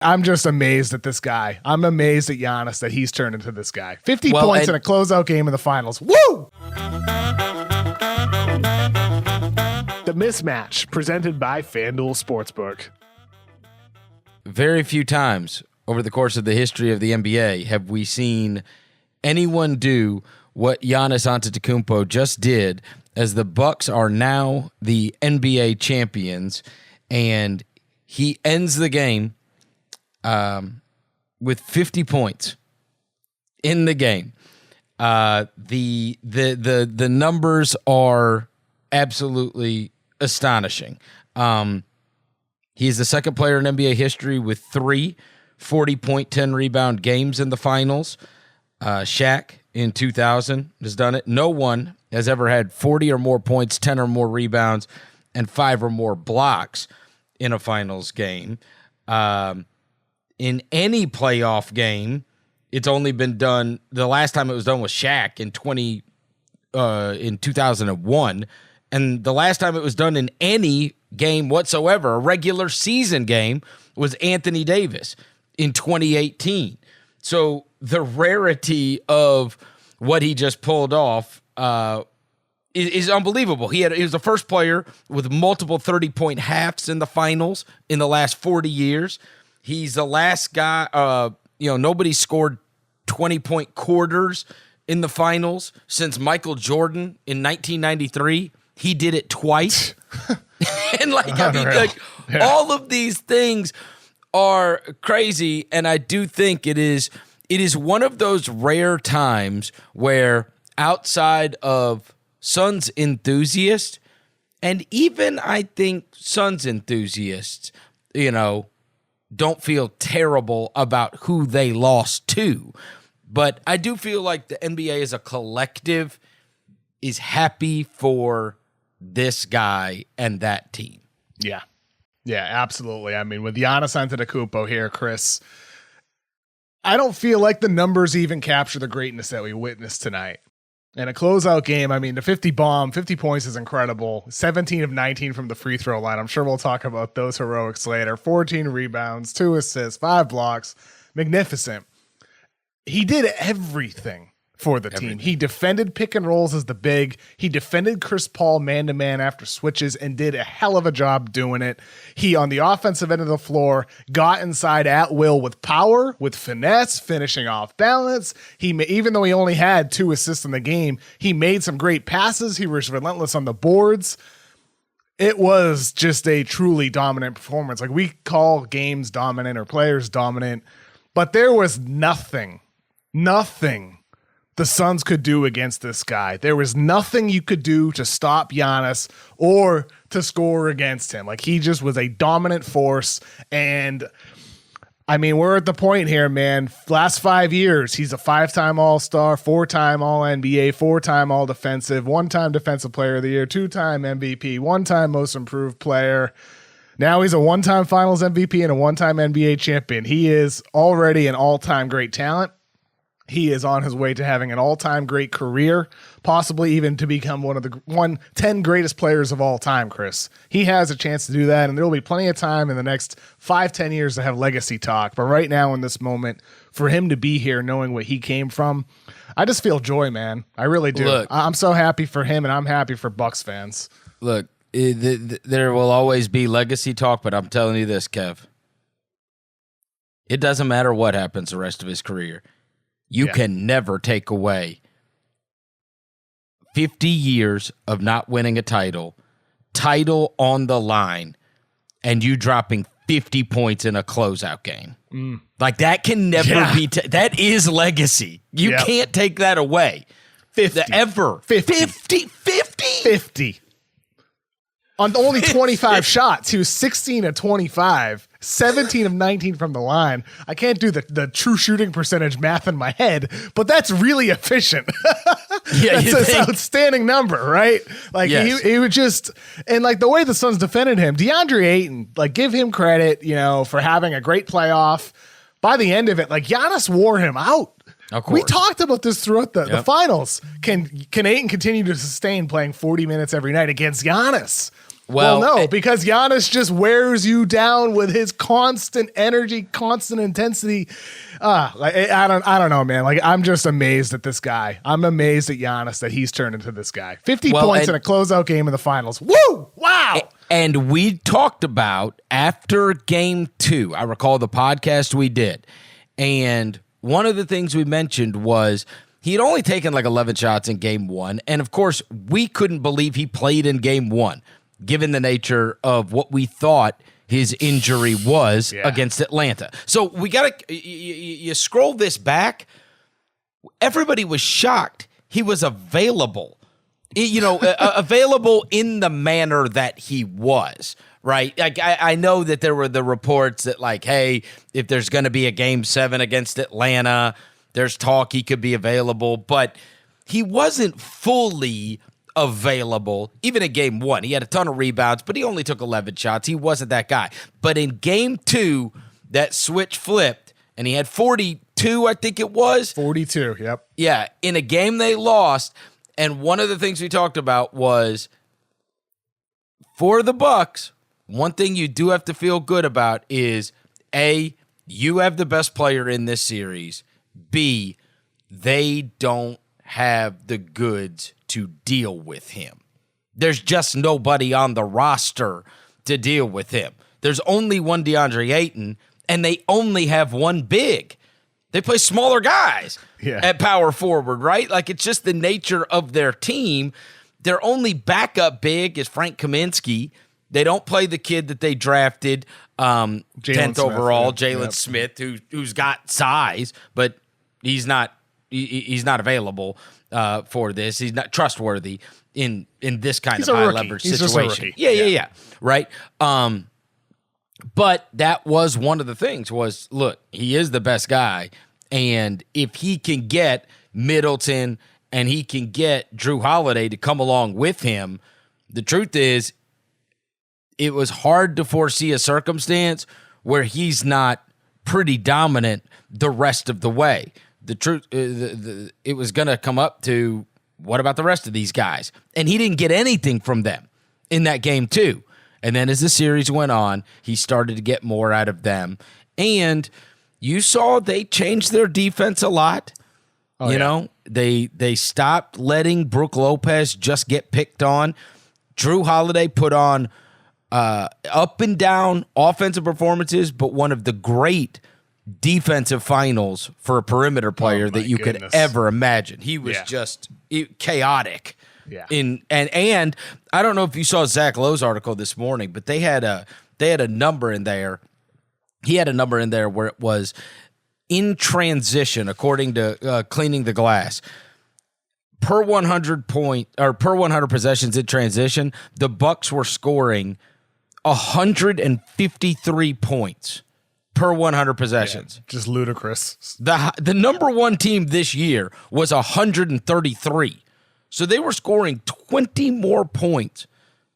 I'm just amazed at this guy. I'm amazed at Giannis that he's turned into this guy. 50 points in a closeout game in the finals. Woo! The Mismatch, presented by FanDuel Sportsbook. Very few times over the course of the history of the NBA have we seen anyone do what Giannis Antetokounmpo just did, as the Bucks are now the NBA champions, and he ends the game with 50 points in the game. The numbers are absolutely astonishing. He's the second player in NBA history with 3 40-point, 10-rebound games in the finals. Shaq in 2000 has done it. No one has ever had 40 or more points, 10 or more rebounds, and 5 or more blocks in a finals game. In any playoff game, it's only been done. The last time it was done was Shaq in 2001, and the last time it was done in any game whatsoever, a regular season game, was Anthony Davis in 2018. So the rarity of what he just pulled off is unbelievable. He was the first player with multiple 30-point halves in the finals in the last 40 years. He's the last guy, nobody scored 20-point quarters in the finals since Michael Jordan in 1993. He did it twice. And all of these things are crazy, and I do think it is one of those rare times where outside of Suns enthusiasts, and even I think Suns enthusiasts, don't feel terrible about who they lost to. But I do feel like the NBA as a collective is happy for this guy and that team. Yeah. Yeah, absolutely. I mean, with Giannis Antetokounmpo here, Chris, I don't feel like the numbers even capture the greatness that we witnessed tonight. In a closeout game, I mean, the 50 points is incredible. 17 of 19 from the free throw line. I'm sure we'll talk about those heroics later. 14 rebounds, 2 assists, 5 blocks. Magnificent. He did everything for the team. He defended pick and rolls as the big. He defended Chris Paul man-to-man after switches and did a hell of a job doing it. He, on the offensive end of the floor, got inside at will with power, with finesse, finishing off balance. Even though he only had 2 assists in the game, he made some great passes. He was relentless on the boards. It was just a truly dominant performance. Like, we call games dominant or players dominant, but there was nothing the Suns could do against this guy. There was nothing you could do to stop Giannis or to score against him. Like, he just was a dominant force. And I mean, we're at the point here, man. Last 5 years, he's a 5-time All-Star, 4-time All-NBA, 4-time All-Defensive, 1-time Defensive Player of the Year, 2-time MVP, 1-time Most Improved Player. Now he's a 1-time Finals MVP and a 1-time NBA champion. He is already an all-time great talent. He is on his way to having an all-time great career, possibly even to become one of the 10 greatest players of all time, Chris. He has a chance to do that, and there will be plenty of time in the next 5-10 years to have legacy talk. But right now, in this moment, for him to be here knowing what he came from, I just feel joy, man. I really do. Look, I'm so happy for him, and I'm happy for Bucks fans. Look, there will always be legacy talk, but I'm telling you this, Kev. It doesn't matter what happens the rest of his career. You can never take away 50 years of not winning a title on the line, and you dropping 50 points in a closeout game. Like, that can never be. That is legacy. You can't take that away. 50. Ever. 50. On only 25 shots. He was 16 of 25, 17 of 19 from the line. I can't do the true shooting percentage math in my head, but that's really efficient. That's an outstanding number, right? Like, he would just, and like the way the Suns defended him, DeAndre Ayton, like, give him credit, for having a great playoff. By the end of it, like, Giannis wore him out. We talked about this throughout the finals. Can Ayton continue to sustain playing 40 minutes every night against Giannis? Well, no, because Giannis just wears you down with his constant energy, constant intensity. I don't know, man. Like, I'm just amazed at this guy. I'm amazed at Giannis that he's turned into this guy. 50 points in a closeout game in the finals. Woo! Wow! And we talked about after game 2, I recall the podcast we did, and one of the things we mentioned was he had only taken like 11 shots in game 1, and of course, we couldn't believe he played in game 1. Given the nature of what we thought his injury was against Atlanta. So we got to, you scroll this back, everybody was shocked he was available, available in the manner that he was, right? Like I know that there were the reports that like, hey, if there's going to be a game 7 against Atlanta, there's talk he could be available, but he wasn't fully available. Even in game 1, he had a ton of rebounds, but he only took 11 shots. He wasn't that guy. But in game 2, that switch flipped, and he had 42, I think it was. 42, yep. Yeah, in a game they lost, and one of the things we talked about was, for the Bucks, one thing you do have to feel good about is, A, you have the best player in this series. B, they don't have the goods to deal with him. There's just nobody on the roster to deal with him. There's only one DeAndre Ayton, and they only have one big. They play smaller guys at power forward, right? Like, it's just the nature of their team. Their only backup big is Frank Kaminsky. They don't play the kid that they drafted 10th overall, Jalen Smith, who's got size, but he's not available for this. He's not trustworthy in this kind of high leverage situation. Yeah. Right. But that was one of the things was, look, he is the best guy. And if he can get Middleton and he can get Drew Holiday to come along with him, the truth is it was hard to foresee a circumstance where he's not pretty dominant the rest of the way. The truth, it was going to come up to what about the rest of these guys? And he didn't get anything from them in that game too. And then as the series went on, he started to get more out of them. And you saw they changed their defense a lot. You know, they stopped letting Brook Lopez just get picked on. Drew Holiday put on up and down offensive performances, but one of the great defensive finals for a perimeter player that you could ever imagine. He was just chaotic. Yeah. And I don't know if you saw Zach Lowe's article this morning, but they had a number in there. He had a number in there where it was in transition, according to Cleaning the Glass. Per 100 possessions in transition, the Bucks were scoring 153 points per 100 possessions. Just ludicrous. The number one team this year was 133. So they were scoring 20 more points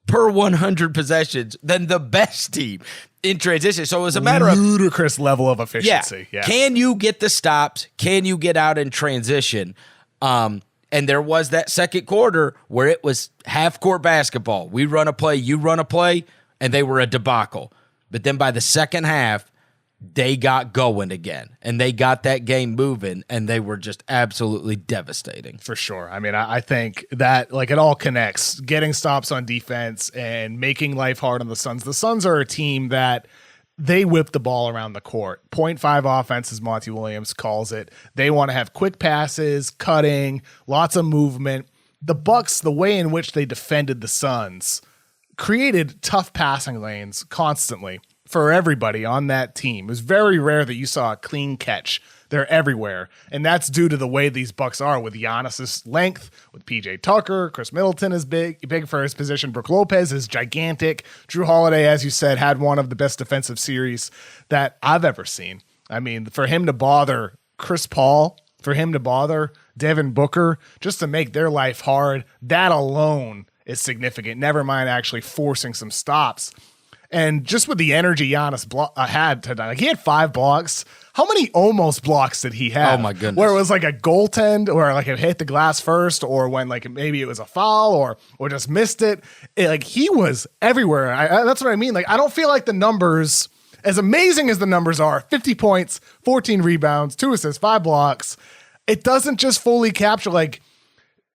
per 100 possessions than the best team in transition. So it was a matter of ludicrous level of efficiency. Yeah. Can you get the stops? Can you get out in transition? And there was that second quarter where it was half-court basketball. We run a play, you run a play, and they were a debacle. But then by the second half, they got going again, and they got that game moving, and they were just absolutely devastating. For sure. I mean, I think that like it all connects. Getting stops on defense and making life hard on the Suns. The Suns are a team that they whip the ball around the court. 0.5 offense, as Monty Williams calls it. They want to have quick passes, cutting, lots of movement. The Bucks, the way in which they defended the Suns, created tough passing lanes constantly for everybody on that team. It was very rare that you saw a clean catch. They're everywhere. And that's due to the way these Bucks are with Giannis's length, with PJ Tucker. Chris Middleton is big for his position. Brook Lopez is gigantic. Drew Holiday, as you said, had one of the best defensive series that I've ever seen. I mean, for him to bother Chris Paul, for him to bother Devin Booker, just to make their life hard, that alone is significant. Never mind actually forcing some stops. And just with the energy Giannis had tonight, like he had 5 blocks. How many almost blocks did he have? Oh my goodness! Where it was like a goaltend, or like it hit the glass first, or when like maybe it was a foul, or just missed it. Like he was everywhere. That's what I mean. Like I don't feel like the numbers, as amazing as the numbers are, 50 points, 14 rebounds, 2 assists, 5 blocks. It doesn't just fully capture. Like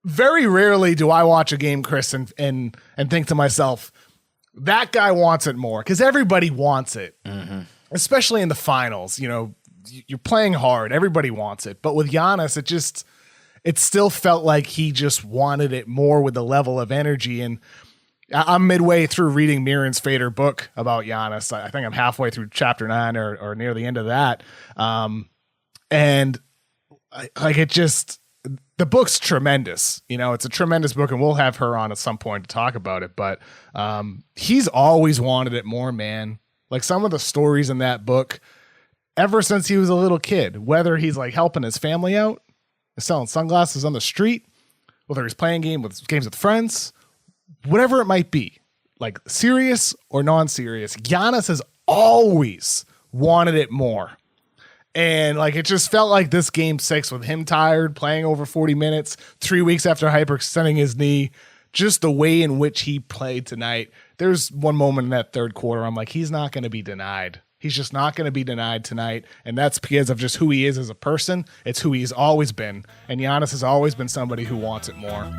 very rarely do I watch a game, Chris, and think to myself, that guy wants it more, because everybody wants it, especially in the finals. You know, you're playing hard. Everybody wants it. But with Giannis, it still felt like he just wanted it more with the level of energy. And I'm midway through reading Miran's Fader book about Giannis. I think I'm halfway through chapter 9 or near the end of that. The book's tremendous. You know, it's a tremendous book, and we'll have her on at some point to talk about it. But he's always wanted it more, man. Like some of the stories in that book, ever since he was a little kid, whether he's like helping his family out, selling sunglasses on the street, whether he's playing games with friends, whatever it might be, like serious or non-serious, Giannis has always wanted it more. And like it just felt like this game 6 with him tired, playing over 40 minutes, 3 weeks after hyperextending his knee, just the way in which he played tonight. There's one moment in that third quarter, I'm like, he's not going to be denied. He's just not going to be denied tonight. And that's because of just who he is as a person. It's who he's always been. And Giannis has always been somebody who wants it more.